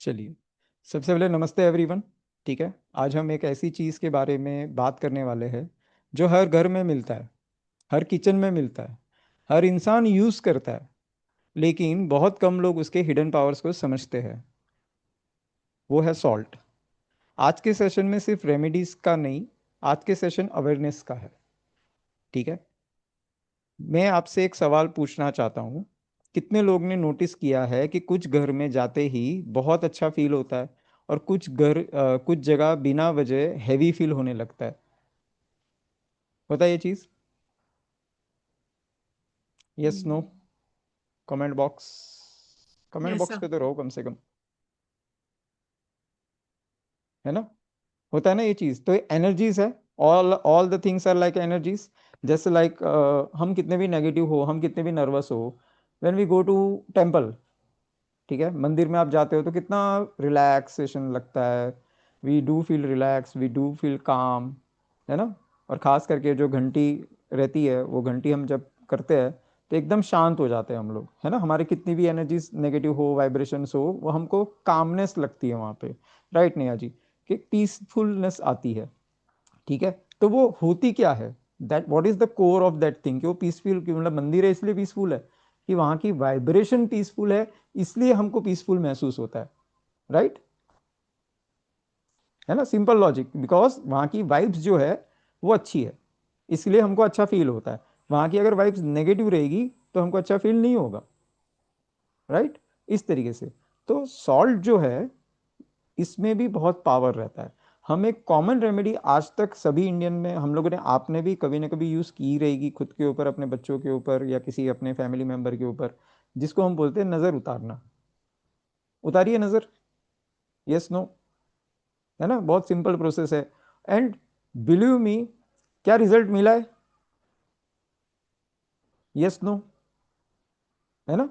चलिए, सबसे पहले नमस्ते एवरीवन। ठीक है, आज हम एक ऐसी चीज़ के बारे में बात करने वाले हैं जो हर घर में मिलता है, हर किचन में मिलता है, हर इंसान यूज़ करता है, लेकिन बहुत कम लोग उसके हिडन पावर्स को समझते हैं। वो है सॉल्ट। आज के सेशन में सिर्फ रेमेडीज का नहीं, आज के सेशन अवेयरनेस का है। ठीक है, मैं आपसे एक सवाल पूछना चाहता हूँ। कितने लोग ने नोटिस किया है कि कुछ घर में जाते ही बहुत अच्छा फील होता है और कुछ जगह बिना वजह हैवी फील होने लगता है। होता है ये चीज़? Yes, no? Comment box, comment yes box sir. पे तो रहो कम से कम, है ना? होता है ना ये चीज़? तो एनर्जीज है। All the things are like energies. जैसे लाइक हम कितने भी नेगेटिव हो, हम कितने भी नर्वस हो, when we go to temple, ठीक है, मंदिर में आप जाते हो तो कितना रिलैक्सेशन लगता है। We do feel relax, we do feel calm, है ना? और ख़ास करके जो घंटी रहती है, वो घंटी हम जब करते हैं तो एकदम शांत हो जाते हैं हम लोग, है ना? हमारे कितनी भी एनर्जीज नेगेटिव हो, वाइब्रेशंस हो, वो हमको कामनेस लगती है वहाँ पे। राइट नेहा जी? कि पीसफुलनेस आती है। ठीक है, तो वो होती क्या है? That what is the core of that thing कि वो पीसफुल, कि मतलब मंदिर है इसलिए पीसफुल है, कि वहाँ की वाइब्रेशन पीसफुल है, इसलिए हमको पीसफुल महसूस होता है। राइट? है ना? सिंपल लॉजिक, बिकॉज वहाँ की वाइब्स जो है वो अच्छी है, इसलिए हमको अच्छा फील होता है। वहाँ की अगर वाइब्स नेगेटिव रहेगी तो हमको अच्छा फील नहीं होगा। राइट? इस तरीके से तो सॉल्ट जो है, इसमें भी बहुत पावर रहता है। हम एक कॉमन रेमेडी आज तक सभी इंडियन में हम लोगों ने, आपने भी कभी ना कभी यूज़ की रहेगी खुद के ऊपर, अपने बच्चों के ऊपर, या किसी अपने फैमिली मेंबर के ऊपर, जिसको हम बोलते हैं नज़र उतारना। उतारिए नज़र। Yes, no? है ना? बहुत सिंपल प्रोसेस है। एंड बिलीव मी, क्या रिजल्ट मिला है? Yes, no? है ना?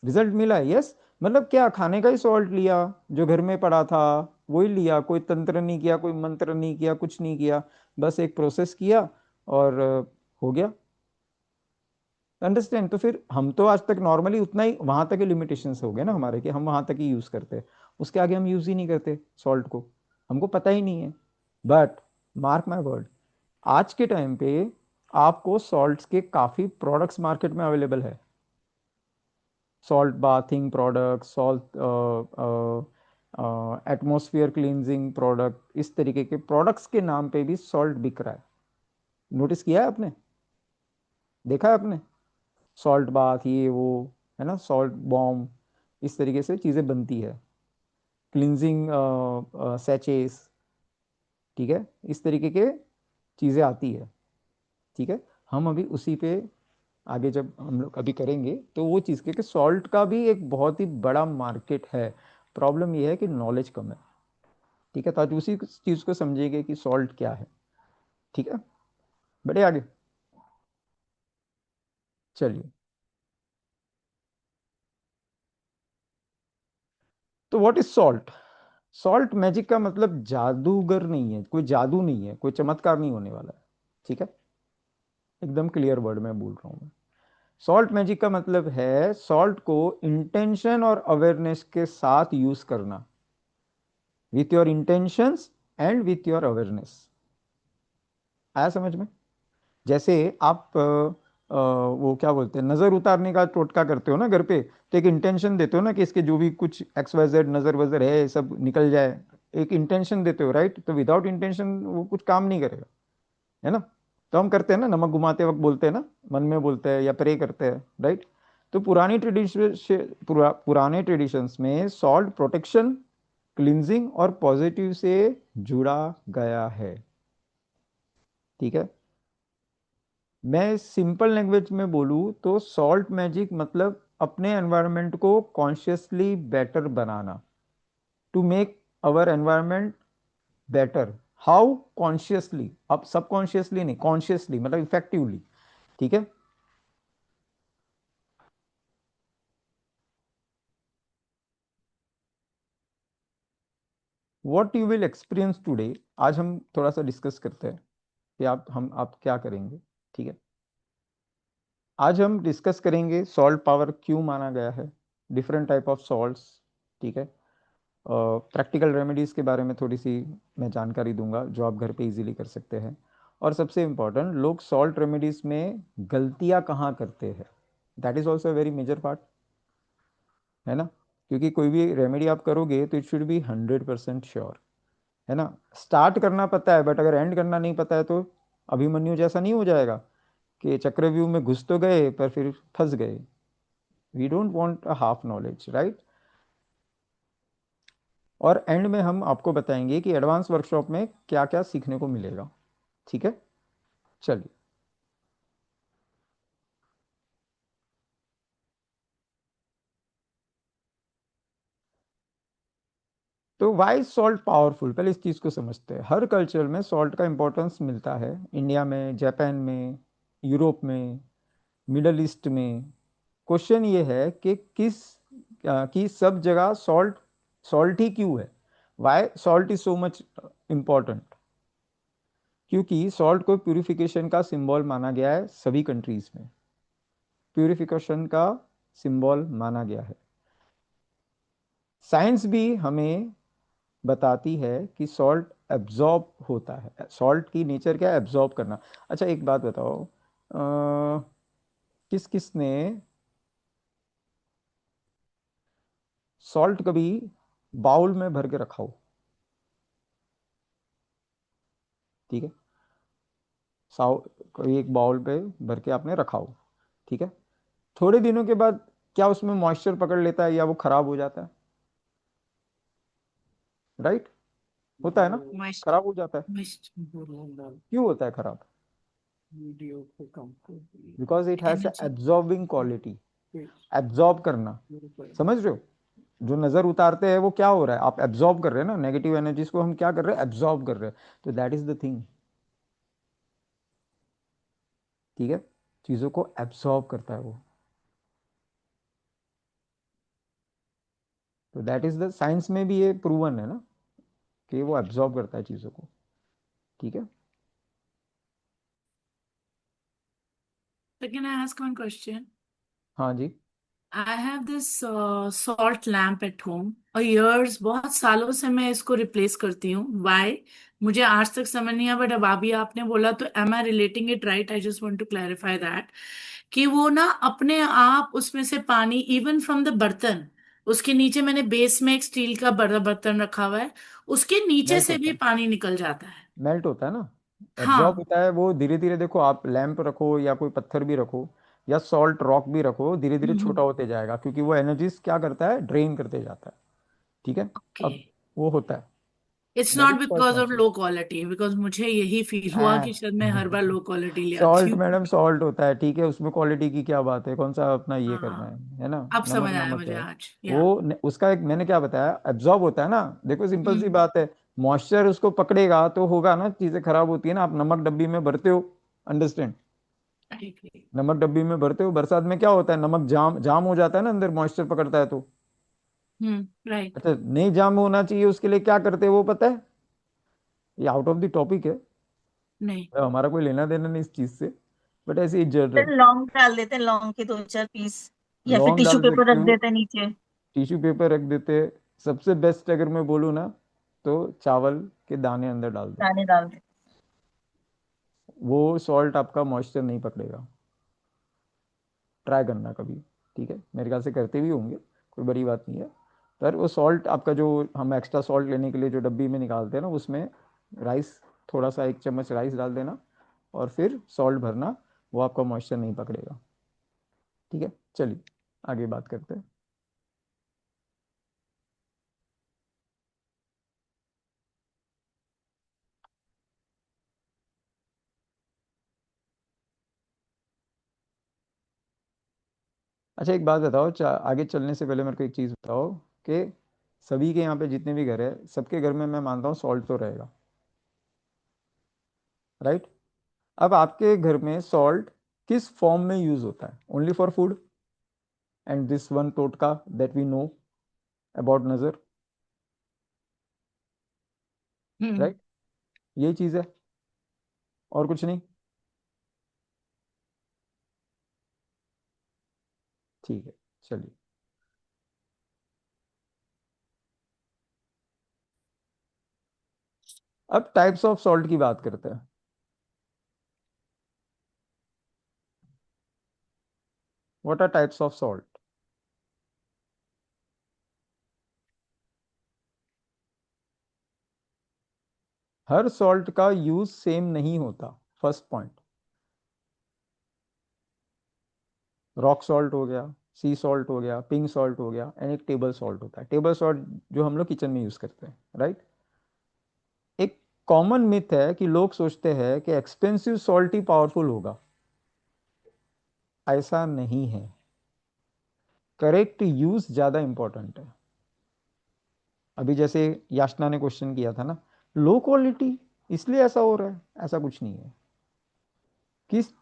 रिजल्ट मिला है, यस। मतलब क्या, खाने का ही सॉल्ट लिया जो घर में पड़ा था, वही लिया, कोई तंत्र नहीं किया, कोई मंत्र नहीं किया, कुछ नहीं किया, बस एक प्रोसेस किया और हो गया। अंडरस्टैंड? तो फिर हम तो आज तक नॉर्मली उतना ही, वहां तक ही लिमिटेशंस हो गए ना हमारे, कि हम वहां तक ही यूज करते हैं, उसके आगे हम यूज ही नहीं करते सॉल्ट को, हमको पता ही नहीं है। बट मार्क माय वर्ड, आज के टाइम पे आपको सॉल्ट्स के काफी प्रोडक्ट्स मार्केट में अवेलेबल है। Salt bathing product, salt atmosphere cleansing product, इस तरीके के प्रोडक्ट्स के नाम पे भी सॉल्ट बिक रहा है। नोटिस किया है आपने? देखा है आपने? सॉल्ट बाथ, ये वो, है ना? सॉल्ट बॉम्ब, इस तरीके से चीज़ें बनती है। क्लींजिंग सैचेस, ठीक है, इस तरीके के चीज़ें आती है। ठीक है, हम अभी उसी पे आगे जब हम लोग अभी करेंगे तो वो चीज़ के, कि सॉल्ट का भी एक बहुत ही बड़ा मार्केट है। प्रॉब्लम ये है कि नॉलेज कम है। ठीक है, तो आज उसी चीज़ को समझिएगा कि सॉल्ट क्या है। ठीक है, बढ़े आगे। चलिए, तो what is salt? Salt magic का मतलब जादूगर नहीं है, कोई जादू नहीं है, कोई चमत्कार नहीं होने वाला है। ठीक है, एकदम क्लियर वर्ड में बोल रहा हूँ मैं। सॉल्ट मैजिक का मतलब है सॉल्ट को इंटेंशन और अवेयरनेस के साथ यूज करना, with your intentions and with your awareness. आया समझ में? जैसे आप वो क्या बोलते हैं, नज़र उतारने का टोटका करते हो ना घर पे, तो एक इंटेंशन देते हो ना कि इसके जो भी कुछ एक्स वाई जेड नज़र वजर है सब निकल जाए। एक इंटेंशन देते हो, राइट? तो विदाउट इंटेंशन वो कुछ काम नहीं करेगा, है ना? तो हम करते हैं ना, नमक घुमाते वक्त बोलते हैं ना, मन में बोलते हैं या प्रे करते हैं, राइट? तो पुराने ट्रेडिशंस में सॉल्ट प्रोटेक्शन, क्लिनजिंग और पॉजिटिव से जुड़ा गया है। ठीक है, मैं सिंपल लैंग्वेज में बोलूँ तो सॉल्ट मैजिक मतलब अपने एनवायरनमेंट को कॉन्शियसली बेटर बनाना, to make our environment better. How? Consciously, अब सबकॉन्शियसली नहीं, कॉन्शियसली मतलब इफेक्टिवली। ठीक है, what you will experience today, आज हम थोड़ा सा डिस्कस करते हैं कि आप क्या करेंगे। ठीक है, आज हम डिस्कस करेंगे सॉल्ट पावर क्यों माना गया है, डिफरेंट टाइप ऑफ सॉल्ट्स। ठीक है, प्रैक्टिकल रेमेडीज़ के बारे में थोड़ी सी मैं जानकारी दूंगा जो आप घर पे इजीली कर सकते हैं। और सबसे इम्पोर्टेंट, लोग सॉल्ट रेमेडीज़ में गलतियां कहाँ करते हैं, that is also very major part, है ना। क्योंकि कोई भी रेमेडी आप करोगे तो इट शुड बी 100% श्योर, है ना। स्टार्ट करना पता है बट अगर एंड करना नहीं पता है तो अभिमन्यु जैसा नहीं हो जाएगा कि चक्रव्यूह में घुस तो गए पर फिर फंस गए। We don't want a half knowledge, right. और एंड में हम आपको बताएंगे कि एडवांस वर्कशॉप में क्या क्या सीखने को मिलेगा, ठीक है। चलिए, तो वाई सॉल्ट पावरफुल, पहले इस चीज़ को समझते हैं। हर कल्चर में सॉल्ट का इंपॉर्टेंस मिलता है, इंडिया में, जापान में, यूरोप में, मिडल ईस्ट में। क्वेश्चन ये है कि कि सब जगह सॉल्ट सॉल्ट ही क्यों है, why salt is so much important. क्योंकि सॉल्ट को प्यूरिफिकेशन का सिंबल माना गया है सभी कंट्रीज में, प्यूरिफिकेशन का सिंबल माना गया है। साइंस भी हमें बताती है कि सॉल्ट एब्जॉर्ब होता है, सॉल्ट की नेचर क्या है, एब्जॉर्ब करना। अच्छा एक बात बताओ, किस किस ने सॉल्ट कभी बाउल में भर के रखा हो, ठीक है, साउ कोई एक बाउल पे भर के आपने रखा हो, ठीक है, थोड़े दिनों के बाद क्या उसमें मॉइस्चर पकड़ लेता है या वो खराब हो जाता है, राइट, होता है ना, मस्त खराब हो जाता है। मस्त बोलूंगा क्यों होता है खराब? वीडियो को कम कर because it has energy absorbing quality, absorb करना, समझ रहे हो। जो नजर उतारते हैं वो क्या हो रहा है, आप एब्जॉर्ब कर रहे हैं ना, नेगेटिव एनर्जीज को हम क्या कर रहे हैं, एब्जॉर्ब कर रहे हैं। तो दैट इज द थिंग, ठीक है, चीजों को एब्जॉर्ब करता है वो। तो दैट इज द, साइंस में भी ये प्रूवन है ना कि वो एब्जॉर्ब करता है चीजों को, ठीक है। So can I ask one question? हाँ जी। I have this salt lamp at home और years बहुत सालों से मैं इसको रिप्लेस करती हूँ। Why? मुझे आज तक समझ नहीं आया, बट अब अभी आपने बोला तो am I relating it right? I just want to clarify that कि वो ना अपने आप उसमें से पानी इवन फ्रॉम द बर्तन, उसके नीचे मैंने बेस में एक स्टील का बड़ा बर्तन रखा हुआ है, उसके नीचे मेल्ट से होता भी है, पानी निकल जाता है। मेल्ट होता है ना, एब्जॉर्ब हाँ। होता है वो धीरे धीरे। देखो आप लैंप रखो या कोई पत्थर भी रखो या सॉल्ट रॉक भी रखो, धीरे धीरे छोटा होते जाएगा क्योंकि वो एनर्जीज क्या करता है, ड्रेन करते जाता है, ठीक है। ओके। अब वो होता है, it's that not is quite because of natural. Low quality, because मुझे यही फील हुआ कि शायद मैं हर बार लो क्वालिटी ले आती सॉल्ट हूँ। मैडम सॉल्ट होता है, ठीक है, उसमें क्वालिटी की क्या बात है, कौन सा अपना ये करना हाँ, है ना। अब नमक समझ आया नमक मुझे है आज, या। वो उसका एक मैंने क्या बताया, एब्जॉर्ब होता है ना। देखो सिंपल सी हम्म। बात है, मॉइस्चर उसको पकड़ेगा तो होगा ना, चीजें खराब होती है ना। आप नमक डब्बी में भरते हो, अंडरस्टैंड, ठीक है। नमक डब्बी में भरते हो, बरसात में क्या होता है, नमक जाम जाम हो जाता है ना अंदर, मॉइस्चर पकड़ता है तो। राइट। अच्छा, नहीं जाम होना चाहिए उसके लिए क्या करते हैं वो पता है, ये आउट ऑफ द टॉपिक है, नहीं। हमारा कोई लेना देना नहीं इस चीज से, बट ऐसे ही जनरल। फिर लौंग डाल देते हैं, लौंग के 2-4 पीस, या फिर लौंग टिश्यू डाल पेपर सकते रख हो, देते हैं नीचे। टिश्यू पेपर रख देते। सबसे बेस्ट अगर मैं बोलूँ ना तो चावल के दाने अंदर डाल दो, दाने डाल देते वो सॉल्ट आपका मॉइस्चर नहीं पकड़ेगा। ट्राई करना कभी, ठीक है, मेरे ख्याल से करते भी होंगे, कोई बड़ी बात नहीं है। पर वो सॉल्ट आपका जो हम एक्स्ट्रा सॉल्ट लेने के लिए जो डब्बी में निकालते हैं ना, उसमें राइस, थोड़ा सा 1 चम्मच राइस डाल देना और फिर सॉल्ट भरना, वो आपका मॉइस्चर नहीं पकड़ेगा, ठीक है। चलिए आगे बात करते हैं। अच्छा एक बात बताओ, आगे चलने से पहले मेरे को एक चीज़ बताओ कि सभी के यहाँ पे जितने भी घर है, सबके घर में मैं मानता हूँ सॉल्ट तो रहेगा, राइट। अब आपके घर में सॉल्ट किस फॉर्म में यूज होता है, only for food, and this one टोटका दैट वी नो अबाउट नजर, हम्म। राइट, यही चीज़ है, और कुछ नहीं, ठीक है। चलिए, अब टाइप्स ऑफ सॉल्ट की बात करते हैं। What are types of salt? हर सॉल्ट का यूज सेम नहीं होता, फर्स्ट पॉइंट। रॉक सॉल्ट हो गया, सी सॉल्ट हो गया, पिंक सॉल्ट हो गया, एंड एक टेबल सॉल्ट होता है। टेबल सॉल्ट जो हम लोग किचन में यूज करते हैं, राइट। एक कॉमन मिथ है कि लोग सोचते हैं कि एक्सपेंसिव सॉल्ट ही पावरफुल होगा। ऐसा नहीं है। करेक्ट यूज ज्यादा इंपॉर्टेंट है। अभी जैसे याचना ने क्वेश्चन किया था ना, लो क्वालिटी इसलिए ऐसा हो रहा है, ऐसा कुछ नहीं है। किस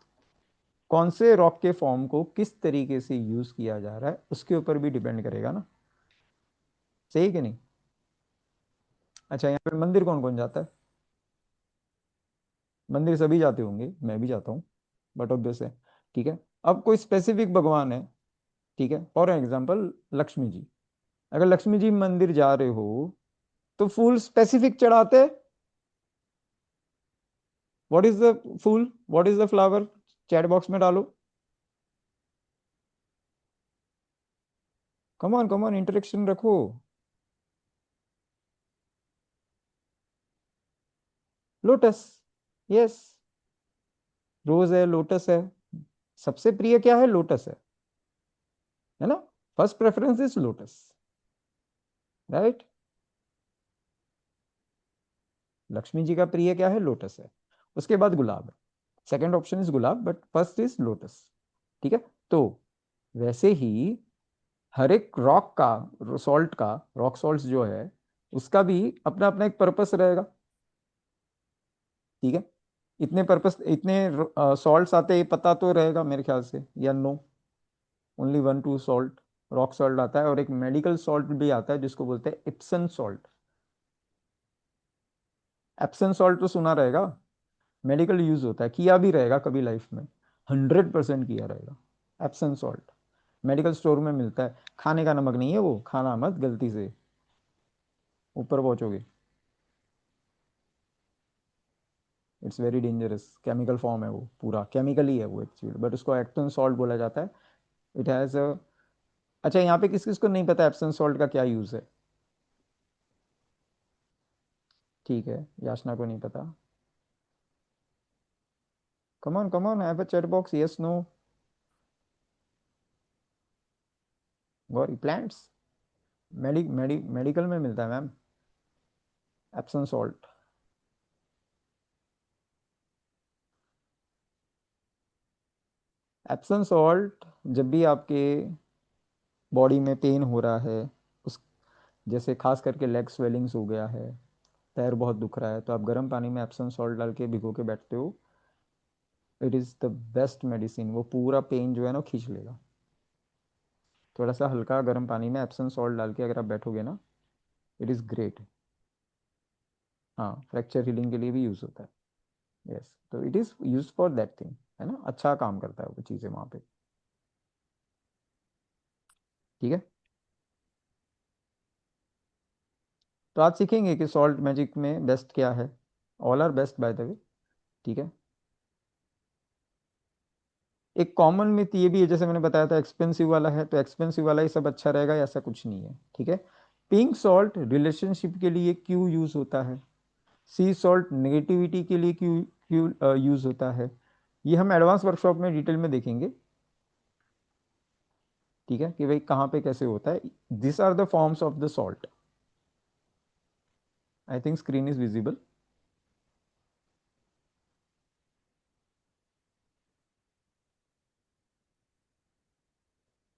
कौन से रॉक के फॉर्म को किस तरीके से यूज किया जा रहा है उसके ऊपर भी डिपेंड करेगा ना, सही कि नहीं। अच्छा, यहाँ पे मंदिर कौन कौन जाता है? मंदिर सभी जाते होंगे, मैं भी जाता हूँ, बट ऑब्वियस है। ठीक है। अब कोई स्पेसिफिक भगवान है, ठीक है, फॉर एग्जाम्पल लक्ष्मी जी। अगर लक्ष्मी जी मंदिर जा रहे हो तो फूल स्पेसिफिक चढ़ाते। व्हाट इज द फूल, what is the flower? Chat box में डालो। कम ऑन इंटरेक्शन रखो। लोटस। यस, रोज है, लोटस है। सबसे प्रिय क्या है? लोटस है ना। First preference is lotus, right. Lakshmi ji का प्रिय क्या है? लोटस है। उसके बाद गुलाब है। Second option is gulab, but first is lotus. ठीक है। तो वैसे ही हर एक रॉक का, सॉल्ट का, रॉक सॉल्ट जो है उसका भी अपना अपना एक पर्पस रहेगा। ठीक है। इतने पर्पस, इतने सॉल्ट्स आते हैं पता तो रहेगा मेरे ख्याल से, या no? Only one two salt rock salt आता है, और एक मेडिकल सॉल्ट भी आता है जिसको बोलते हैं इप्सन सॉल्ट। एप्सन सॉल्ट तो सुना रहेगा, मेडिकल यूज होता है, किया भी रहेगा कभी लाइफ में, 100% किया रहेगा। एप्सन सॉल्ट मेडिकल स्टोर में मिलता है। खाने का नमक नहीं है वो, खाना मत गलती से, ऊपर पहुंचोगे। It's very dangerous, chemical form है वो, पूरा केमिकल ही है वो एक्चुअली, बट उसको एप्सन सॉल्ट बोला जाता है। It has a. अच्छा, यहाँ पे किस किस को नहीं पता एप्सन सॉल्ट का क्या यूज है? ठीक है, याचना को नहीं पता। Come on have a chat box, yes no. Gauri plants, medical में मिलता है ma'am, Epsom salt. Epsom salt जब भी आपके बॉडी में पेन हो रहा है, उस जैसे खास करके लेग स्वेलिंग्स हो गया है, पैर बहुत दुख रहा है, तो आप गर्म पानी में एप्सम सॉल्ट डाल के भिगो के बैठते हो। It is the best medicine. वो पूरा पेन जो है ना खींच लेगा। थोड़ा सा हल्का गर्म पानी में एप्सम सॉल्ट डाल के अगर आप बैठोगे ना, इट इज़ ग्रेट। हाँ, फ्रैक्चर हीलिंग के लिए भी यूज़ होता है। यस, तो it is use for that thing, है ना। अच्छा काम करता है वो चीज़ें वहाँ पे। ठीक है। तो आज सीखेंगे कि सॉल्ट मैजिक में बेस्ट क्या है। All are best by the way. ठीक है। एक कॉमन मिथ ये भी है, जैसे मैंने बताया था एक्सपेंसिव वाला है तो एक्सपेंसिव वाला ही सब अच्छा रहेगा, ऐसा कुछ नहीं है। ठीक है। पिंक सॉल्ट रिलेशनशिप के लिए क्यों यूज होता है? सी सॉल्ट नेगेटिविटी के लिए क्यों क्यों यूज होता है? ये हम एडवांस वर्कशॉप में डिटेल में देखेंगे। ठीक है, कि भाई कहाँ पे कैसे होता है। This are the forms of the salt. I think screen is visible.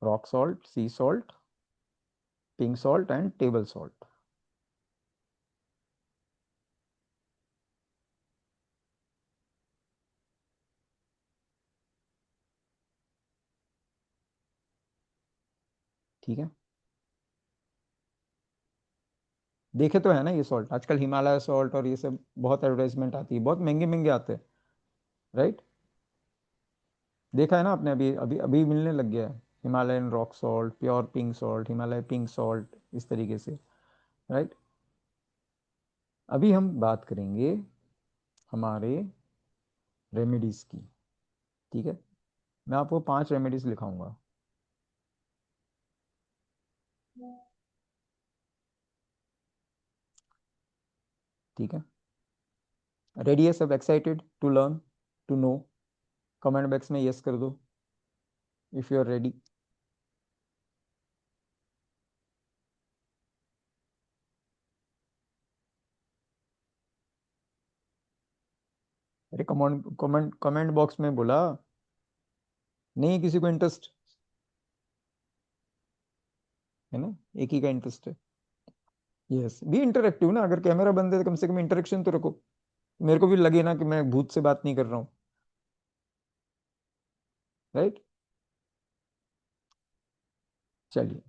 Rock salt, sea salt, pink salt and table salt. ठीक है। देखे तो है ना ये सॉल्ट, आजकल हिमालय सॉल्ट और ये सब बहुत एडवर्टाइजमेंट आती है, बहुत महंगे महंगे आते हैं, राइट। देखा है ना आपने, अभी अभी अभी मिलने लग गया है। Himalayan rock salt, pure pink salt, Himalaya pink salt, इस तरीके से, राइट। अभी हम बात करेंगे हमारे रेमेडीज की, ठीक है। मैं आपको 5 रेमेडीज लिखाऊंगा, ठीक है। रेडी है सब? Excited to learn, to know? Comment box में यस कर दो इफ यू आर रेडी। अरे कमेंट कमेंट कमेंट बॉक्स में बोला नहीं, किसी को इंटरेस्ट है ना? एक ही का इंटरेस्ट है। यस, भी इंटरेक्टिव ना, अगर कैमरा बंद है तो कम से कम इंटरेक्शन तो रखो, मेरे को भी लगे ना कि मैं भूत से बात नहीं कर रहा हूँ, राइट? चलिए,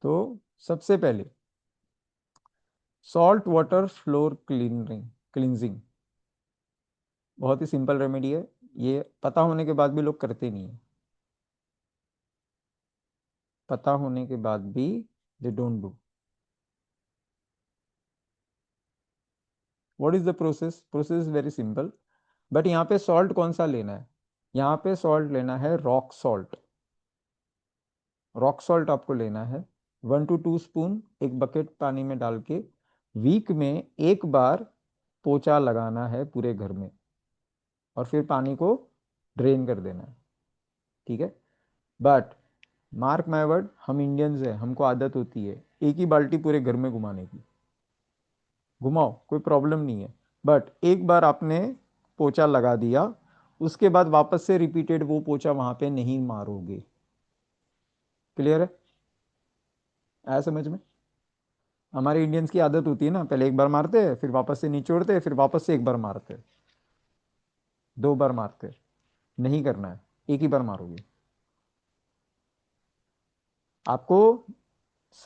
तो सबसे पहले सॉल्ट वाटर फ्लोर क्लींजिंग, बहुत ही सिंपल रेमेडी है। ये पता होने के बाद भी लोग करते नहीं है, पता होने के बाद भी they don't do. What is the process? Process is very simple, but यहाँ पे सॉल्ट कौन सा लेना है? यहाँ पे सॉल्ट लेना है रॉक सॉल्ट। रॉक सॉल्ट आपको लेना है 1 to 2 स्पून एक बकेट पानी में डाल के, वीक में एक बार पोछा लगाना है पूरे घर में, और फिर पानी को ड्रेन कर देना है, ठीक है। बट मार्क माय वर्ड, हम इंडियंस हैं, हमको आदत होती है एक ही बाल्टी पूरे घर में घुमाने की। घुमाओ, कोई प्रॉब्लम नहीं है, बट एक बार आपने पोछा लगा दिया, उसके बाद वापस से रिपीटेड वो पोछा वहां पे नहीं मारोगे। क्लियर है? आया समझ में? हमारे इंडियंस की आदत होती है ना, पहले एक बार मारते हैं, फिर वापस से निचोड़ते हैं, फिर वापस से एक बार मारते हैं, 2 बार मारते हैं। नहीं करना है, एक ही बार मारोगे। आपको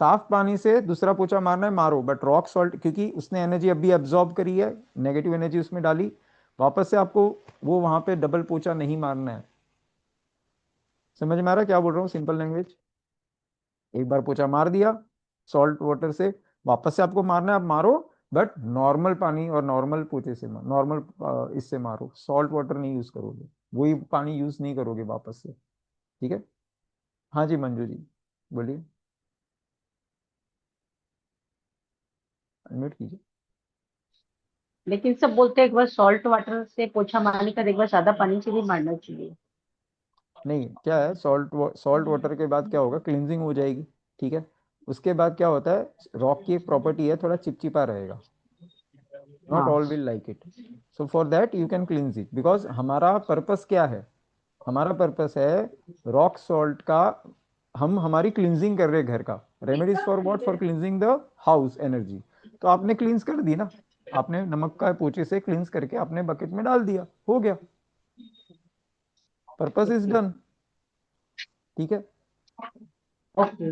साफ पानी से दूसरा पोछा मारना है, मारो, बट रॉक सॉल्ट, क्योंकि उसने एनर्जी अभी एब्जॉर्ब करी है, नेगेटिव एनर्जी उसमें डाली, वापस से आपको वो वहां पे डबल पोछा नहीं मारना है। समझ में आ रहा है क्या बोल रहा हूँ? सिंपल लैंग्वेज, एक बार पोछा मार दिया सॉल्ट वाटर से, वापस से आपको मारना है, आप मारो, बट नॉर्मल पानी और नॉर्मल पोछे से, नॉर्मल इससे मारो, सॉल्ट वाटर नहीं यूज करोगे, वही पानी यूज नहीं करोगे वापस से, ठीक है। हाँ जी मंजू जी, बोलिए, अनम्यूट कीजिए। लेकिन सब बोलते हैं एक बार सॉल्ट वाटर से पोछा मारने का, एक बार सादा पानी से भी मारना चाहिए। नहीं, क्या है, सॉल्ट वाटर के बाद क्या होगा, क्लिनजिंग हो जाएगी, ठीक है। उसके बाद क्या होता है, रॉक की एक प्रॉपर्टी है, थोड़ा चिपचिपा रहेगा, नॉट हाँ। All will like it. So for that you can cleanse it, because हमारा पर्पस क्या है? हमारा पर्पस है रॉक सॉल्ट का, हम हमारी क्लिनजिंग कर रहे हैं घर का। Remedies for what? For cleansing the house energy. तो आपने क्लींस कर दी ना, आपने नमक का पोछे से क्लींस करके आपने बकेट में डाल दिया, हो गया, पर्पस इज ओके। डन, ठीक है। ओके।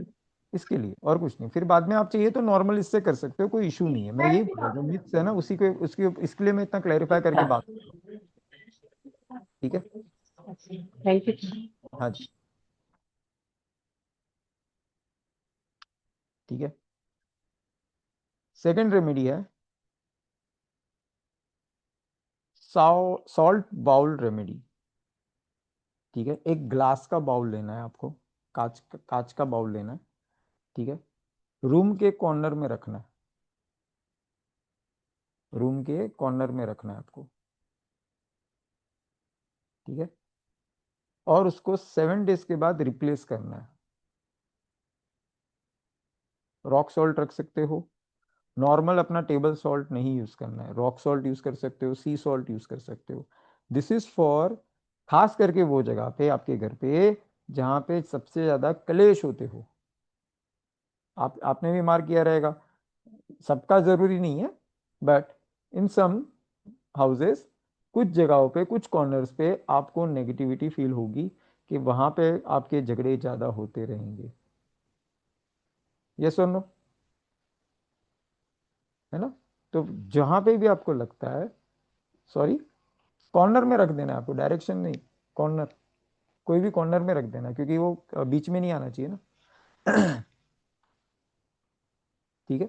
इसके लिए और कुछ नहीं, फिर बाद में आप चाहिए तो नॉर्मल इससे कर सकते हो, कोई इशू नहीं है। मैं यही बोल रहा हूँ, जो मिथ्स है ना उसी को, उसकी, इसके लिए मैं इतना क्लैरिफाई करके बात कर रहा हूँ, ठीक है। Thank you. हाँ जी, ठीक है। सेकेंड रेमेडी है सॉल्ट बाउल रेमेडी, ठीक है। एक ग्लास का बाउल लेना है आपको, कांच का बाउल लेना है, ठीक है। रूम के कॉर्नर में रखना है, रूम के कॉर्नर में रखना है आपको, ठीक है। और उसको 7 डेज के बाद रिप्लेस करना है। रॉक सॉल्ट रख सकते हो, नॉर्मल अपना टेबल सॉल्ट नहीं यूज करना है, रॉक सॉल्ट यूज कर सकते हो, सी सॉल्ट यूज कर सकते हो। दिस इज फॉर खास करके वो जगह पे आपके घर पे जहाँ पे सबसे ज्यादा क्लेश होते हो। आपने भी मार किया रहेगा, सबका जरूरी नहीं है, बट इन सम हाउसेस, कुछ जगहों पे, कुछ कॉर्नर्स पे आपको नेगेटिविटी फील होगी कि वहां पे आपके झगड़े ज्यादा होते रहेंगे। यस और नो? है ना? तो जहां पे भी आपको लगता है, सॉरी, कॉर्नर में रख देना है आपको, डायरेक्शन नहीं, कॉर्नर, कोई भी कॉर्नर में रख देना, क्योंकि वो बीच में नहीं आना चाहिए ना। ठीक है,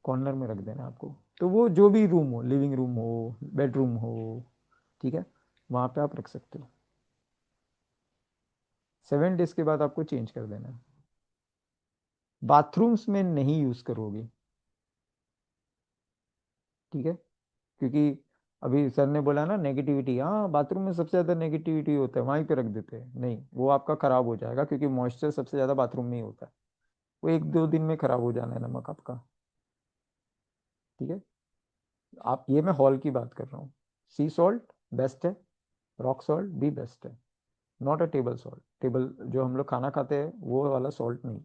कॉर्नर में रख देना आपको। तो वो जो भी रूम हो, लिविंग रूम हो, बेडरूम हो, ठीक है, वहां पे आप रख सकते हो। 7 डेज के बाद आपको चेंज कर देना है। बाथरूम्स में नहीं यूज करोगे, ठीक है, क्योंकि अभी सर ने बोला ना नेगेटिविटी, हाँ बाथरूम में सबसे ज्यादा नेगेटिविटी होता है, वहीं पे रख देते हैं, नहीं वो आपका खराब हो जाएगा, क्योंकि मॉइस्चर सबसे ज्यादा बाथरूम में ही होता है, वो 1-2 दिन में खराब हो जाना है नमक आपका। ठीक है, आप, ये मैं हॉल की बात कर रहा हूँ। सी सॉल्ट बेस्ट है, रॉक सॉल्ट भी बेस्ट है, not a table salt. Table जो हम लोग खाना खाते हैं वो वाला सॉल्ट नहीं।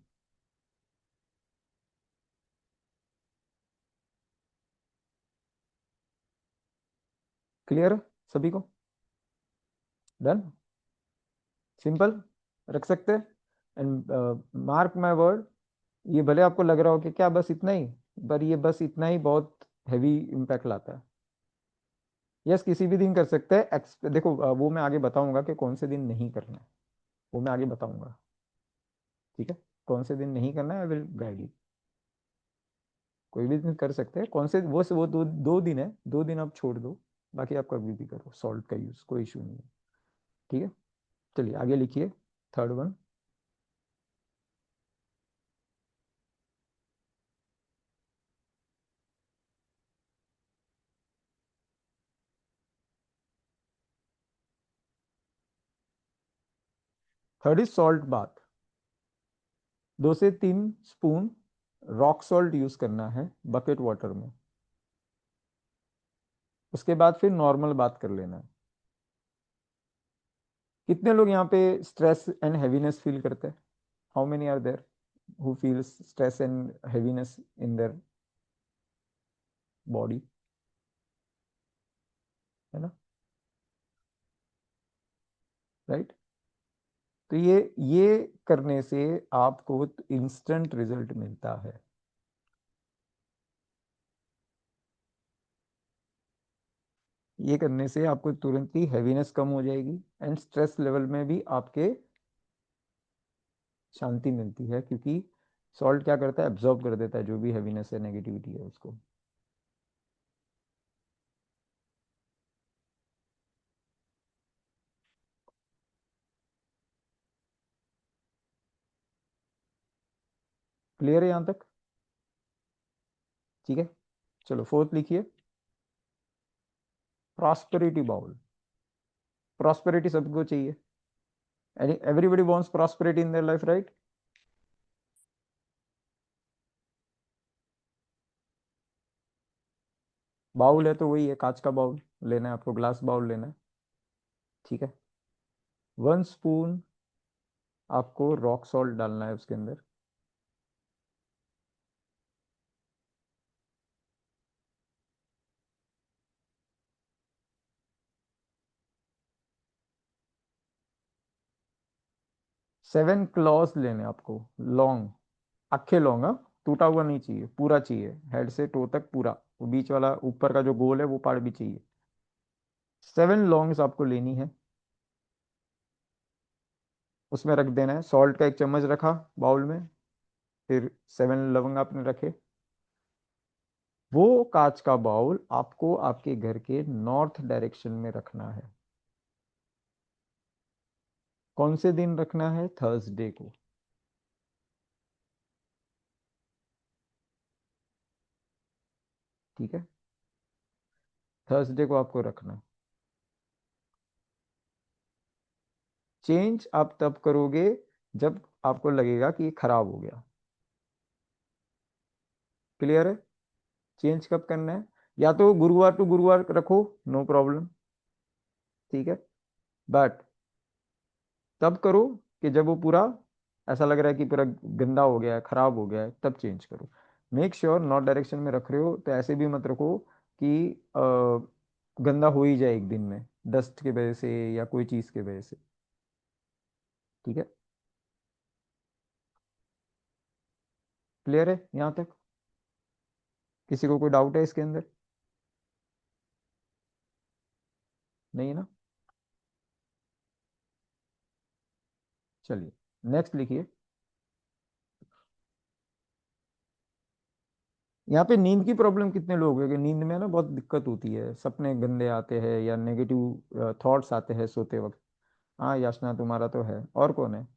क्लियर है सभी को? डन, सिंपल, रख सकते हैं। एंड मार्क माय वर्ड, ये भले आपको लग रहा हो कि क्या बस इतना ही, पर ये बस इतना ही बहुत हैवी इम्पैक्ट लाता है। यस, किसी भी दिन कर सकते हैं। देखो वो मैं आगे बताऊंगा कि कौन से दिन नहीं करना है, वो मैं आगे बताऊंगा, ठीक है, कौन से दिन नहीं करना है, आई विल गाइड यू। कोई भी दिन कर सकते हैं, कौन से वो 2 दिन है, 2 दिन आप छोड़ दो, बाकी आप कभी भी करो सॉल्ट का यूज, कोई इशू नहीं है। ठीक है, चलिए आगे लिखिए, third one. Third is salt bath. 2 से 3 स्पून रॉक सॉल्ट यूज करना है बकेट वाटर में, उसके बाद फिर नॉर्मल बात कर लेना है। कितने लोग यहाँ पे स्ट्रेस एंड हैवीनेस फील करते हैं? How many are there who feels stress and heaviness in their body? है ना, राइट? तो ये करने से आपको इंस्टेंट रिजल्ट मिलता है। ये करने से आपको तुरंत ही हैवीनेस कम हो जाएगी, एंड स्ट्रेस लेवल में भी आपके शांति मिलती है, क्योंकि सॉल्ट क्या करता है, एब्जॉर्ब कर देता है जो भी हैवीनेस है, नेगेटिविटी है उसको। क्लियर है यहां तक? ठीक है, चलो फोर्थ लिखिए, प्रॉस्पेरिटी बाउल। प्रॉस्पेरिटी सबको चाहिए, everybody wants prosperity in their life, right? Bowl है तो वही है, कांच का बाउल लेना है आपको, ग्लास बाउल लेना है, ठीक है। 1 स्पून आपको रॉक सॉल्ट डालना है उसके अंदर। सेवन क्लॉज लेने आपको, लॉन्ग, अखे लॉन्ग, हाँ, टूटा हुआ नहीं चाहिए, पूरा चाहिए, हेड से टो तक पूरा, वो बीच वाला ऊपर का जो गोल है वो पार्ट भी चाहिए। 7 लॉन्ग्स आपको लेनी है, उसमें रख देना है। सॉल्ट का 1 चम्मच रखा बाउल में, फिर 7 लवंग आपने रखे। वो कांच का बाउल आपको आपके घर के नॉर्थ डायरेक्शन में रखना है। कौन से दिन रखना है? थर्सडे को। ठीक है, थर्सडे को आपको रखना है। चेंज आप तब करोगे जब आपको लगेगा कि ये खराब हो गया। क्लियर है? चेंज कब करना है? या तो गुरुवार टू गुरुवार रखो, नो प्रॉब्लम, ठीक है, बट तब करो कि जब वो पूरा ऐसा लग रहा है कि पूरा गंदा हो गया है, खराब हो गया है, तब चेंज करो। मेक श्योर नॉर्थ डायरेक्शन में रख रहे हो तो ऐसे भी मत रखो कि गंदा हो ही जाए एक दिन में, डस्ट की वजह से या कोई चीज की वजह से। ठीक है, क्लियर है यहाँ तक? किसी को कोई डाउट है इसके अंदर? नहीं ना। चलिए नेक्स्ट लिखिए। यहाँ पे नींद की प्रॉब्लम कितने लोग हैं कि नींद में ना बहुत दिक्कत होती है, सपने गंदे आते हैं या नेगेटिव थॉट्स आते हैं सोते वक्त। हाँ याचना तुम्हारा तो है, और कौन है?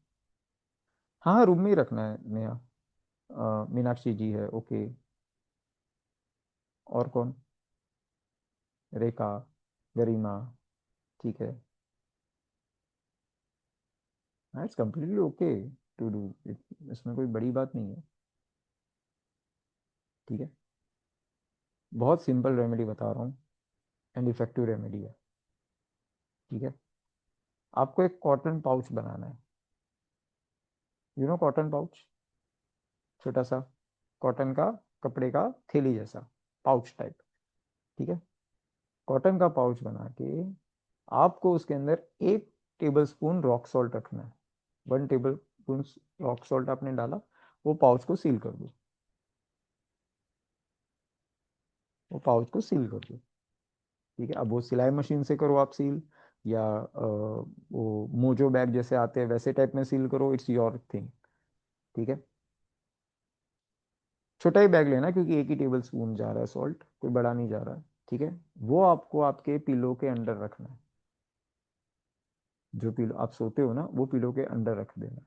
हाँ रूम में ही रखना है नेहा। मीनाक्षी जी है, ओके। और कौन? रेखा, गरिमा, ठीक है। हाँ it's completely okay to do it, इसमें कोई बड़ी बात नहीं है, ठीक है। बहुत सिंपल रेमेडी बता रहा हूँ एंड इफेक्टिव रेमेडी है, ठीक है। आपको एक कॉटन पाउच बनाना है, यू नो कॉटन पाउच, छोटा सा कॉटन का, कपड़े का थैली जैसा पाउच टाइप, ठीक है। कॉटन का पाउच बना के आपको उसके अंदर 1 टेबल स्पून रॉक सॉल्ट रखना है। 1 टेबल स्पून रॉक सॉल्ट आपने डाला, वो पाउच को सील कर दो, वो पाउच को सील कर दो, ठीक है। अब वो सिलाई मशीन से करो आप सील, या वो मोजो बैग जैसे आते हैं वैसे टाइप में सील करो, इट्स योर थिंग, ठीक है। छोटा ही बैग लेना क्योंकि 1 ही टेबल स्पून जा रहा है सॉल्ट, कोई बड़ा नहीं जा रहा है, ठीक है। वो आपको आपके पिलो के अंडर रखना है, जो पिलो आप सोते हो ना वो पिलो के अंडर रख देना है।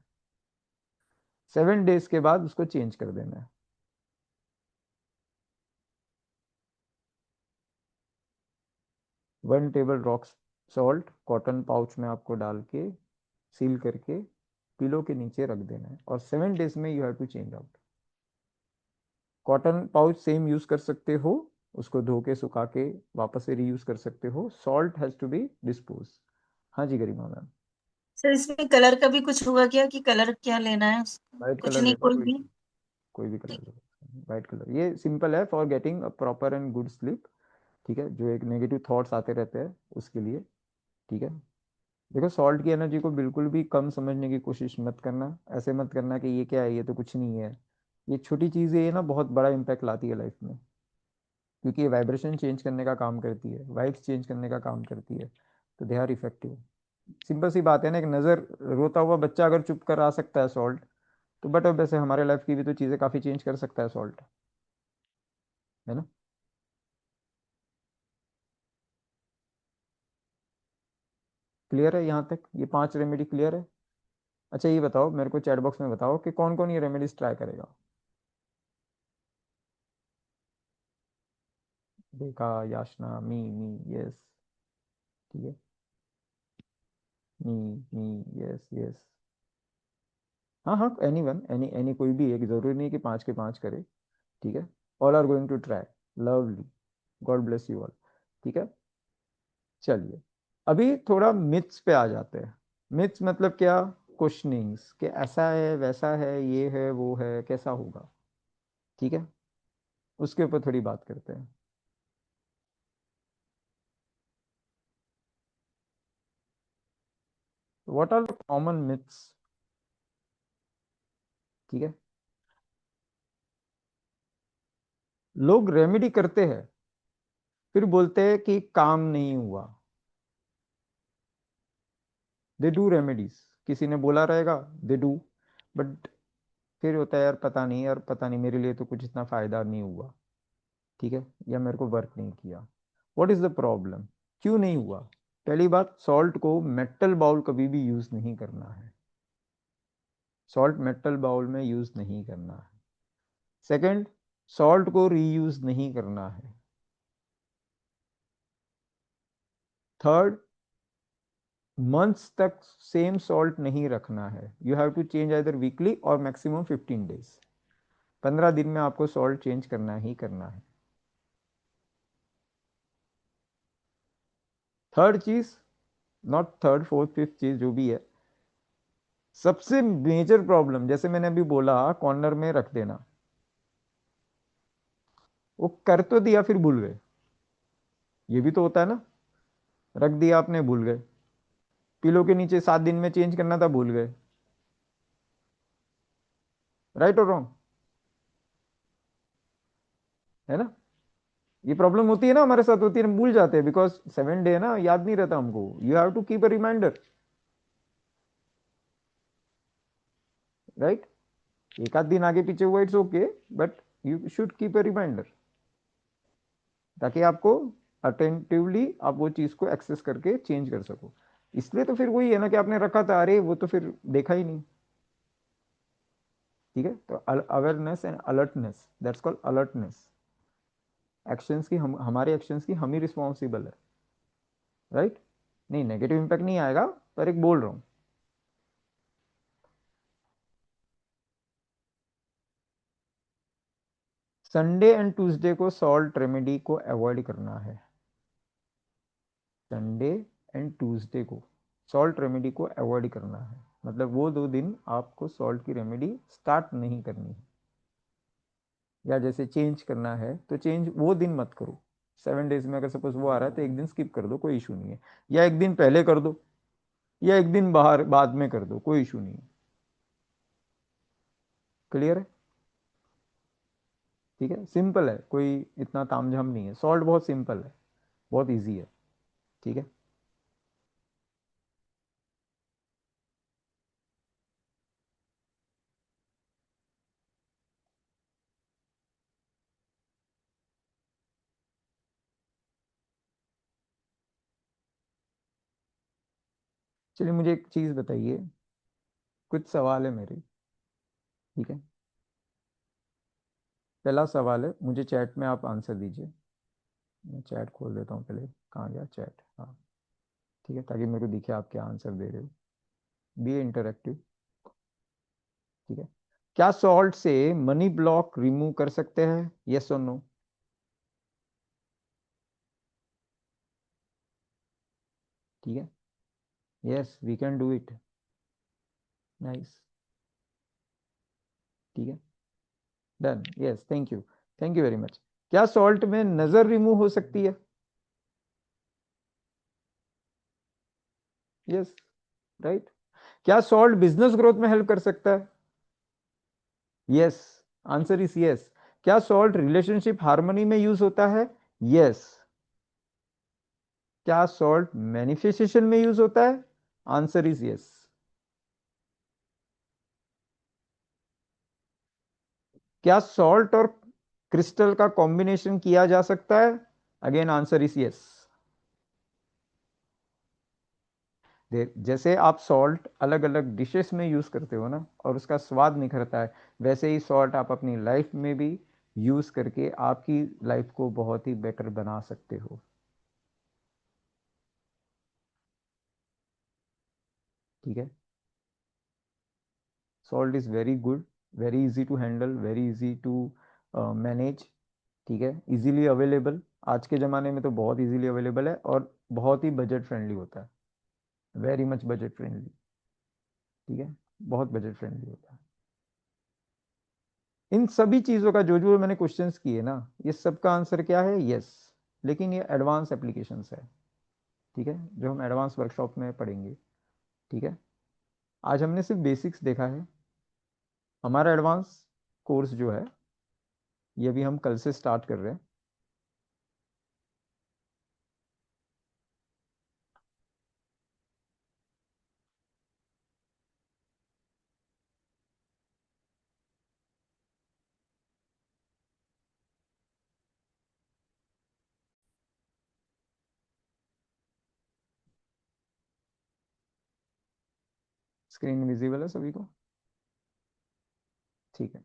7 डेज के बाद उसको चेंज कर देना है। 1 table rock salt cotton pouch में आपको डाल के सील करके पिलो के नीचे रख देना है, और 7 डेज में you have to change out. Cotton pouch same use कर सकते हो, उसको धो के सुखा के वापस से रीयूज कर सकते हो, salt has to be dispose. हाँ जी गरिमा मैम। सर इसमें कलर का भी कुछ होगा क्या, कि कलर क्या लेना है उसका? वाइट कुछ कलर नहीं, ले लो, कोई भी? कोई भी कलर ठीक। ले लो, वाइट कलर ये सिंपल है for getting a proper and good sleep, ठीक है। जो एक नेगेटिव थॉट्स आते रहते हैं उसके लिए, ठीक है। देखो सॉल्ट की एनर्जी को बिल्कुल भी कम समझने की कोशिश मत करना, ऐसे मत करना कि ये क्या है, ये तो कुछ नहीं है। ये छोटी चीज़ है, ये ना बहुत बड़ा इम्पैक्ट लाती है लाइफ में, क्योंकि ये वाइब्रेशन चेंज करने का काम करती है, वाइब्स चेंज करने का काम करती है, तो दे आर इफेक्टिव। सिंपल सी बात है ना, एक नज़र, रोता हुआ बच्चा अगर चुप कर आ सकता है सॉल्ट, तो बट अब वैसे हमारे लाइफ की भी तो चीज़ें काफ़ी चेंज कर सकता है सॉल्ट, है ना। क्लियर है यहाँ तक, ये 5 रेमेडी क्लियर है? अच्छा ये बताओ मेरे को चैट बॉक्स में बताओ कि कौन कौन ये रेमेडीज ट्राई करेगा। देखा, याशना, मी यस, ठीक है। Me yes yes. हाँ हाँ, एनी वन, एनी एनी कोई भी एक, जरूरी नहीं कि 5 के 5 करे, ठीक है। All are going to try, lovely, God bless you all, ठीक है। चलिए अभी थोड़ा मिथ्स पे आ जाते हैं। मिथ्स मतलब क्या? क्वेश्चनिंग्स कि ऐसा है वैसा है, ये है वो है, कैसा होगा, ठीक है। उसके ऊपर थोड़ी बात करते हैं। What are the common myths, ठीक है। लोग रेमेडी करते हैं फिर बोलते हैं कि काम नहीं हुआ। दे डू रेमेडीज, किसी ने बोला रहेगा, दे डू, बट फिर होता है यार पता नहीं, यार पता नहीं मेरे लिए तो कुछ इतना फायदा नहीं हुआ, ठीक है, या मेरे को वर्क नहीं किया। What is the problem? क्यों नहीं हुआ? पहली बात, सॉल्ट को मेटल बाउल कभी भी यूज नहीं करना है, सॉल्ट मेटल बाउल में यूज नहीं करना है। सेकंड, सॉल्ट को रीयूज नहीं करना है। थर्ड, मंथ्स तक सेम सॉल्ट नहीं रखना है, you have to change either weekly और मैक्सिमम 15 डेज। 15 दिन में आपको सॉल्ट चेंज करना ही करना है। थर्ड चीज, नॉट थर्ड फोर्थ फिफ्थ चीज, जो भी है, सबसे मेजर प्रॉब्लम जैसे मैंने अभी बोला कॉर्नर में रख देना, वो कर तो दिया फिर भूल गए, ये भी तो होता है ना। रख दिया आपने, भूल गए। पिलो के नीचे 7 दिन में चेंज करना था, भूल गए। राइट और रॉन्ग, है ना। ये प्रॉब्लम होती है ना, हमारे साथ होती है, हम भूल जाते हैं, बिकॉज 7 डे है ना, याद नहीं रहता हमको। You have to keep a reminder, right? एक आध दिन आगे पीछे हुआ it's okay, but you should keep a reminder, ताकि आपको अटेंटिवली आप वो चीज को एक्सेस करके चेंज कर सको। इसलिए तो फिर वही है ना कि आपने रखा था, अरे वो तो फिर देखा ही नहीं। ठीक है, तो awareness and alertness, that's called alertness. Actions की हमारे एक्शंस की हम ही रिस्पॉन्सिबल है, राइट? नहीं, नेगेटिव इंपैक्ट नहीं आएगा, पर एक बोल रहा हूं। संडे एंड ट्यूसडे को सॉल्ट रेमेडी को अवॉइड करना है। संडे एंड ट्यूसडे को सॉल्ट रेमेडी को अवॉइड करना है, मतलब वो 2 दिन आपको सॉल्ट की रेमेडी स्टार्ट नहीं करनी है। या जैसे चेंज करना है तो चेंज वो दिन मत करो। 7 डेज में अगर सपोज वो आ रहा है तो एक दिन स्किप कर दो, कोई इशू नहीं है। या एक दिन पहले कर दो, या एक दिन बाहर बाद में कर दो, कोई इशू नहीं है। क्लियर है? ठीक है, सिंपल है, कोई इतना तामझाम नहीं है। सॉल्ट बहुत सिंपल है, बहुत इजी है। ठीक है, चलिए मुझे एक चीज बताइए, कुछ सवाल है मेरे। ठीक है, पहला सवाल है, मुझे चैट में आप आंसर दीजिए। मैं चैट खोल देता हूँ पहले, कहाँ गया चैट? हाँ, ठीक है, ताकि मेरे को दिखे आप क्या आंसर दे रहे हो। Be interactive. ठीक है, क्या सॉल्ट से मनी ब्लॉक रिमूव कर सकते हैं? यस और नो? ठीक है, yes we can do it. Nice. ठीक है, done. Yes, thank you, thank you very much. क्या सॉल्ट में नजर रिमूव हो सकती है? Yes, right. क्या सॉल्ट बिजनेस ग्रोथ में हेल्प कर सकता है? Yes, answer is yes. क्या सॉल्ट रिलेशनशिप हार्मनी में यूज होता है? यस। क्या सॉल्ट मैनिफेस्टेशन में यूज होता है? Answer is yes. क्या सॉल्ट और क्रिस्टल का कॉम्बिनेशन किया जा सकता है? Again answer is yes. जैसे आप सॉल्ट अलग अलग डिशेस में यूज करते हो ना, और उसका स्वाद निखरता है, वैसे ही सॉल्ट आप अपनी लाइफ में भी यूज करके आपकी लाइफ को बहुत ही बेटर बना सकते हो। ठीक है, salt is very good, very easy to handle, very easy to manage. ठीक है, इजीली अवेलेबल, आज के ज़माने में तो बहुत इजीली अवेलेबल है, और बहुत ही बजट फ्रेंडली होता है, वेरी मच बजट फ्रेंडली। ठीक है, बहुत बजट फ्रेंडली होता है। इन सभी चीज़ों का जो जो मैंने क्वेश्चंस किए ना, ये सबका आंसर क्या है? यस। लेकिन ये एडवांस एप्लीकेशंस है। ठीक है, जो हम एडवांस वर्कशॉप में पढ़ेंगे। ठीक है, आज हमने सिर्फ बेसिक्स देखा है। हमारा एडवांस कोर्स जो है, ये भी हम कल से स्टार्ट कर रहे हैं। स्क्रीन विजिबल है सभी को? ठीक है,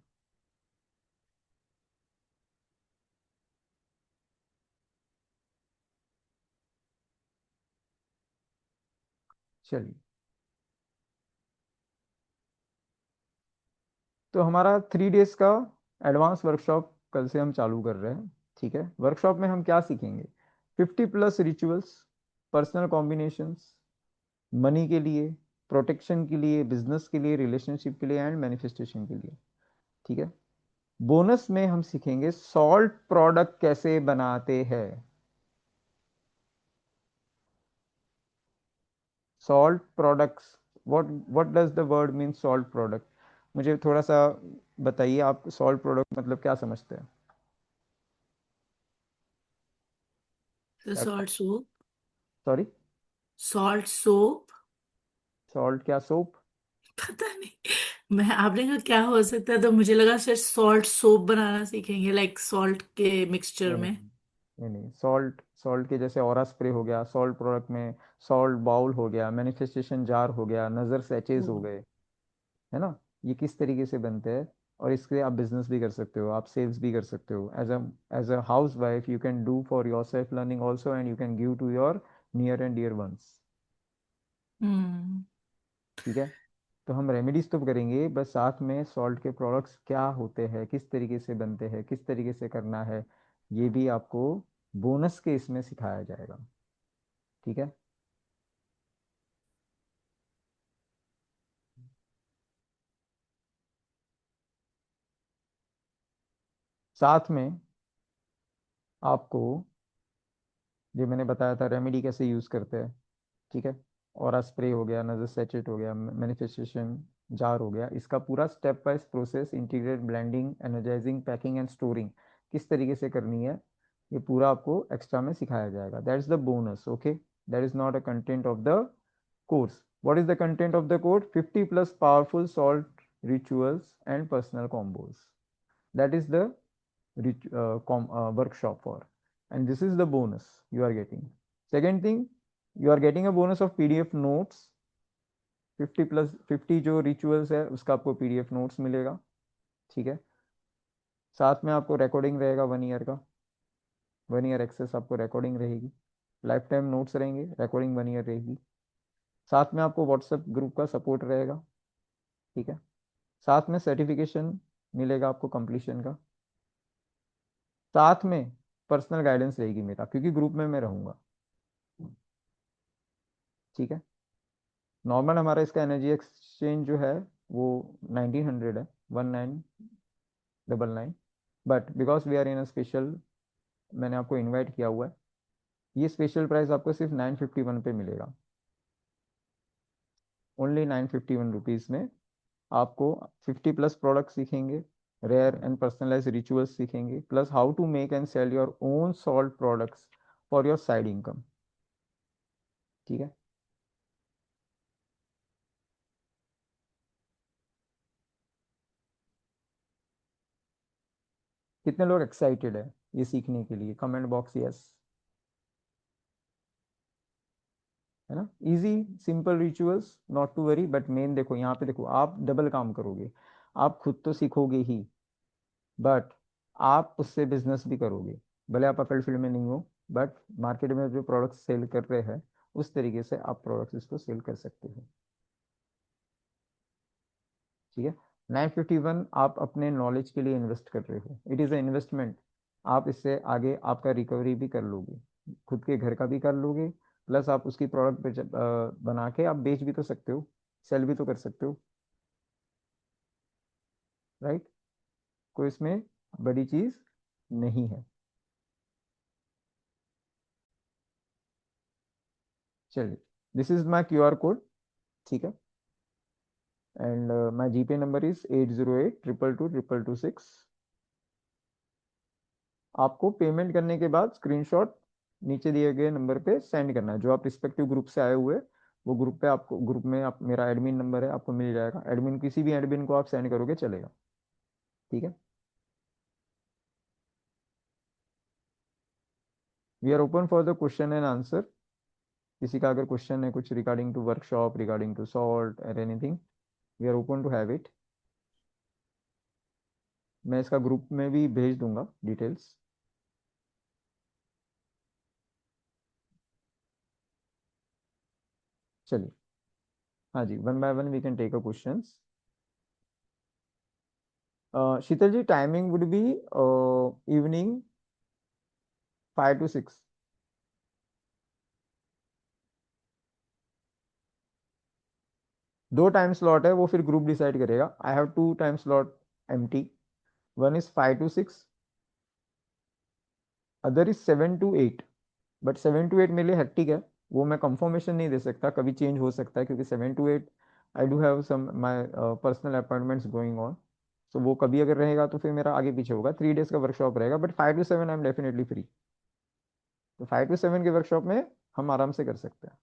चलिए। तो हमारा 3 डेज का एडवांस वर्कशॉप कल से हम चालू कर रहे हैं। ठीक है, वर्कशॉप में हम क्या सीखेंगे? 50+ रिचुअल्स, पर्सनल कॉम्बिनेशंस, मनी के लिए, प्रोटेक्शन के लिए, बिजनेस के लिए, रिलेशनशिप के लिए, एंड मैनिफेस्टेशन के लिए। ठीक है, बोनस में हम सीखेंगे सॉल्ट प्रोडक्ट कैसे बनाते हैं। Salt products, what does the word mean salt product? मुझे थोड़ा सा बताइए, आप सॉल्ट प्रोडक्ट मतलब क्या समझते हैं? The salt soap. Sorry, Salt soap. Salt क्या, सोप? पता नहीं, मैं आपने कहा क्या हो सकता है तो मुझे लगा शायद सॉल्ट सोप बनाना सीखेंगे, लाइक सॉल्ट के मिक्सचर नहीं नहीं में। नहीं नहीं, सॉल्ट, सॉल्ट के जैसे ऑरा स्प्रे हो गया, सॉल्ट प्रोडक्ट में सॉल्ट बाउल हो गया, मैनिफेस्टेशन जार हो गया, नज़र सैचेज हो हम्म। गए, है ना? ये किस तरीके से बनते हैं, और इसके आप बिजनेस भी कर सकते हो, आप सेल्स भी कर सकते हो। As a housewife you can do for yourself learning also, and you can give to your near and dear ones. Hmm. ठीक है? तो हम रेमेडीज तो करेंगे, बस साथ में सॉल्ट के प्रोडक्ट्स क्या होते हैं, किस तरीके से बनते हैं, किस तरीके से करना है, ये भी आपको बोनस के इसमें सिखाया जाएगा। ठीक है? साथ में आपको जो मैंने बताया था रेमेडी कैसे यूज करते हैं, ठीक है, और स्प्रे हो गया, नजर सेचेट हो गया, मैनिफेस्टेशन जार हो गया, इसका पूरा step wise process, integrate blending, energising, packing and storing किस तरीके से करनी है, ये पूरा आपको एक्स्ट्रा में सिखाया जाएगा। That is the bonus. Okay, that is not a content of the course. What is the content of the course? 50 plus powerful salt rituals and personal combos. That is the workshop for, and this is the bonus you are getting. Second thing, you are getting a bonus of PDF notes। 50 plus 50 जो rituals है उसका आपको PDF notes मिलेगा। ठीक है? साथ में आपको रिकॉर्डिंग रहेगा 1 ईयर का, 1 ईयर एक्सेस आपको रिकॉर्डिंग रहेगी, लाइफ टाइम नोट्स रहेंगे, रिकॉर्डिंग 1 ईयर रहेगी। साथ में आपको व्हाट्सएप ग्रुप का सपोर्ट रहेगा। ठीक है? साथ में सर्टिफिकेशन मिलेगा आपको कंप्लीशन का। साथ में पर्सनल गाइडेंस रहेगी मेरा, क्योंकि ग्रुप में मैं रहूंगा। ठीक है? नॉर्मल हमारा इसका एनर्जी एक्सचेंज जो है वो 1900 है, 1999, but because we are in a special, मैंने आपको इनवाइट किया हुआ है, ये स्पेशल प्राइस आपको सिर्फ 951 पे मिलेगा। ओनली 951 रुपीज़ में आपको 50 प्लस प्रोडक्ट सीखेंगे, रेयर एंड पर्सनलाइज रिचुअल्स सीखेंगे, plus how to make and sell your own salt products for your side income. ठीक है? कितने लोग एक्साइटेड है ये सीखने के लिए? कमेंट बॉक्स यस, है ना? Easy simple rituals, not to worry, but main देखो यहाँ पे, देखो आप डबल काम करोगे, आप खुद तो सीखोगे ही, बट आप उससे बिजनेस भी करोगे। भले आप अपल फील्ड में नहीं हो, बट मार्केट में जो प्रोडक्ट सेल कर रहे हैं उस तरीके से आप प्रोडक्ट्स इसको सेल कर सकते हो। ठीक है? 951 आप अपने नॉलेज के लिए इन्वेस्ट कर रहे हो, इट इज़ अ इन्वेस्टमेंट। आप इससे आगे आपका रिकवरी भी कर लोगे, खुद के घर का भी कर लोगे, प्लस आप उसकी प्रोडक्ट बना के आप बेच भी तो सकते हो, सेल भी तो कर सकते हो, राइट? कोई इसमें बड़ी चीज नहीं है। चलिए, this is my QR code. ठीक है? And my GPay number is 8082222226। आपको पेमेंट करने के बाद स्क्रीनशॉट नीचे दिए गए नंबर पे सेंड करना है, जो आप रिस्पेक्टिव ग्रुप से आए हुए, वो ग्रुप पे आपको, ग्रुप में आप, मेरा एडमिन नंबर है आपको मिल जाएगा, एडमिन किसी भी एडमिन को आप सेंड करोगे चलेगा। ठीक है? We are open for the question and answer. किसी का अगर क्वेश्चन है कुछ regarding to workshop, regarding to salt और anything, we are open to have it. मैं इसका ग्रुप में भी भेज दूंगा डिटेल्स। चलिए, हाँ जी, one by one we can take a questions. Sheetal ji, timing would be evening 5 to 6। दो टाइम स्लॉट है, वो फिर ग्रुप डिसाइड करेगा। I have 2 time slot empty, one is 5 to 6, other is 7 to 8। But 7 to 8 मेरे लिए हेक्टिक है, वो मैं कंफर्मेशन नहीं दे सकता, कभी चेंज हो सकता है, क्योंकि 7 to 8 I do have some my personal appointments going on. तो वो कभी अगर रहेगा तो फिर मेरा आगे पीछे होगा, 3 days का वर्कशॉप रहेगा, but 5 to 7 I am definitely free. तो 5 to 7 के वर्कशॉप में हम आराम से कर सकते हैं।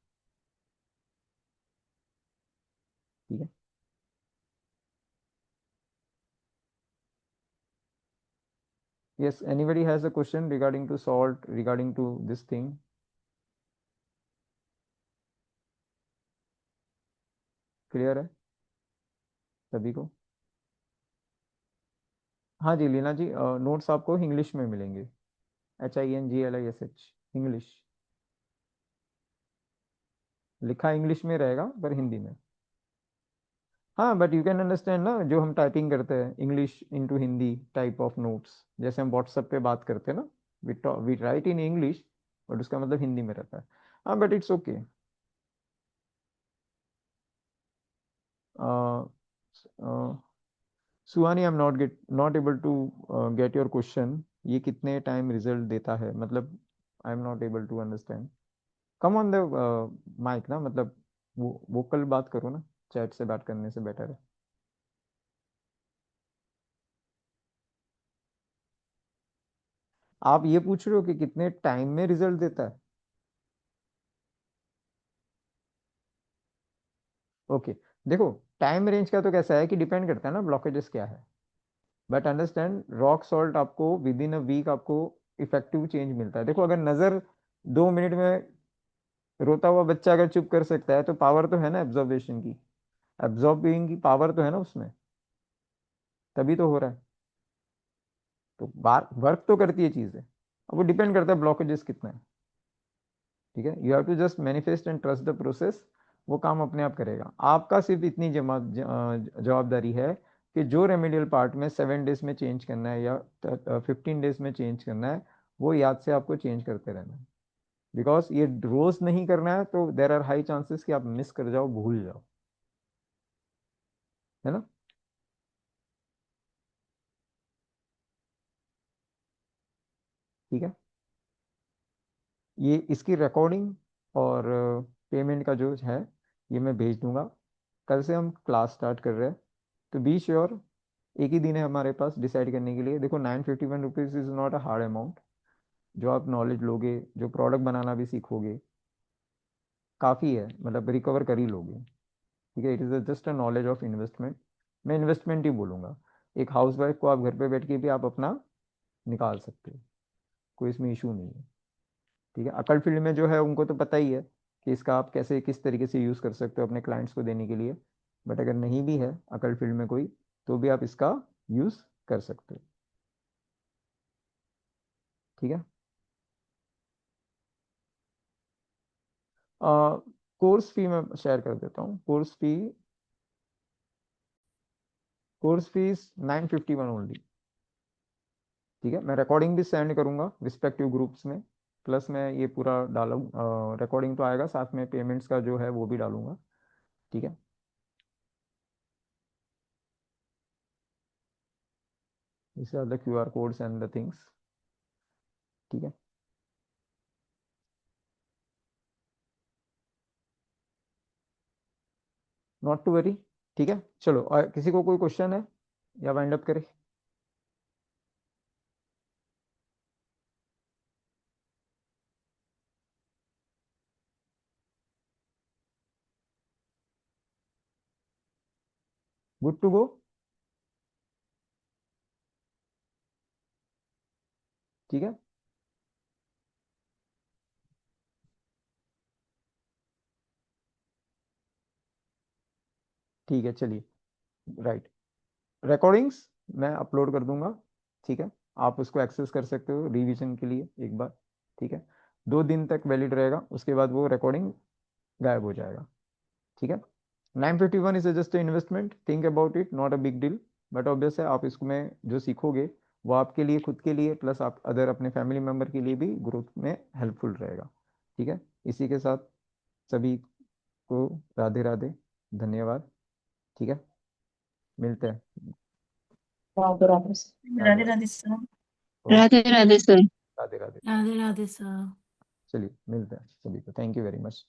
ठीक है, yes, anybody has a question regarding to salt, regarding to this thing? Clear है सभी को? हाँ जी लीना जी, नोट्स आपको इंग्लिश में मिलेंगे, HINGLISH, इंग्लिश लिखा इंग्लिश में रहेगा पर हिंदी में। हाँ बट यू कैन अंडरस्टैंड ना, जो हम टाइपिंग करते हैं English into Hindi type of notes, जैसे हम व्हाट्सएप पे बात करते हैं ना, we write in English but उसका मतलब हिंदी में रहता है। हाँ but it's okay. Suhani, I am not able to get your question. ये कितने टाइम रिजल्ट देता है, मतलब I am not able to understand. Come on the mic ना, मतलब वो वोकल बात करो ना, चैट से बात करने से बेटर है। आप ये पूछ रहे हो कि कितने टाइम में रिजल्ट देता है? ओके, देखो टाइम रेंज का तो कैसा है कि डिपेंड करता है ना ब्लॉकेजेस क्या है, बट अंडरस्टैंड रॉक सॉल्ट आपको विद इन अ वीक आपको इफेक्टिव चेंज मिलता है। देखो अगर नजर 2 मिनट में रोता हुआ बच्चा अगर चुप कर सकता है तो पावर तो है ना एब्जॉर्बेशन की, एब्जॉर्बिंग की पावर तो है ना उसमें, तभी तो हो रहा है। तो बार वर्क तो करती है चीजें, अब वो डिपेंड करता है ब्लॉकेजेस कितना है। ठीक है, you have to just manifest and trust the process, वो काम अपने आप करेगा। आपका सिर्फ इतनी जवाबदारी है कि जो रेमेडियल पार्ट में 7 डेज में चेंज करना है या 15 डेज में चेंज करना है, वो याद से आपको चेंज करते रहना है। बिकॉज ये रोज नहीं करना है तो देर आर हाई चांसेस कि आप मिस कर जाओ, भूल जाओ, है ना। ठीक है, ये इसकी रिकॉर्डिंग और पेमेंट का जो है ये मैं भेज दूंगा। कल से हम क्लास स्टार्ट कर रहे हैं, तो बी श्योर एक ही दिन है हमारे पास डिसाइड करने के लिए। देखो 951 rupees is not a hard amount. जो आप नॉलेज लोगे, जो प्रोडक्ट बनाना भी सीखोगे, काफ़ी है, मतलब रिकवर कर ही लोगे। ठीक है, it is just a knowledge of investment, मैं इन्वेस्टमेंट ही बोलूँगा। एक हाउस वाइफ को आप घर पे बैठ के भी आप अपना निकाल सकते हो, कोई इसमें इशू नहीं है। ठीक है, अकल फील्ड में जो है उनको तो पता ही है कि इसका आप कैसे किस तरीके से यूज़ कर सकते हो अपने क्लाइंट्स को देने के लिए, बट अगर नहीं भी है अकल फील्ड में कोई, तो भी आप इसका यूज़ कर सकते हो। ठीक है, कोर्स फी मैं शेयर कर देता हूँ। Course fees 951 only. ठीक है, मैं रिकॉर्डिंग भी सेंड करूंगा रिस्पेक्टिव ग्रुप्स में, प्लस मैं ये पूरा डालूँ, रिकॉर्डिंग तो आएगा साथ में, पेमेंट्स का जो है वो भी डालूंगा। ठीक है, this are the QR codes and the things. ठीक है, नॉट टू वरी। ठीक है, चलो, और किसी को कोई क्वेश्चन है या वाइंड अप करें? Good to go. ठीक है, ठीक है, चलिए, राइट, रिकॉर्डिंग्स मैं अपलोड कर दूंगा। ठीक है, आप उसको एक्सेस कर सकते हो रिवीजन के लिए एक बार। ठीक है, 2 दिन तक वैलिड रहेगा, उसके बाद वो रिकॉर्डिंग गायब हो जाएगा। ठीक है, 951 is just investment, think about it, not a big deal, but obvious है आप इसमें जो सीखोगे वो आपके लिए, खुद के लिए, प्लस आप अदर अपने फैमिली मेम्बर के लिए भी ग्रोथ में हेल्पफुल रहेगा। ठीक है, इसी के साथ सभी को राधे राधे, धन्यवाद। ठीक है, मिलते हैं। Radhe Radhe Radhe Radhe sir. Radhe Radhe sir. Radhe Radhe. Radhe Radhe sir. चलिए मिलते हैं सभी को, थैंक यू वेरी मच।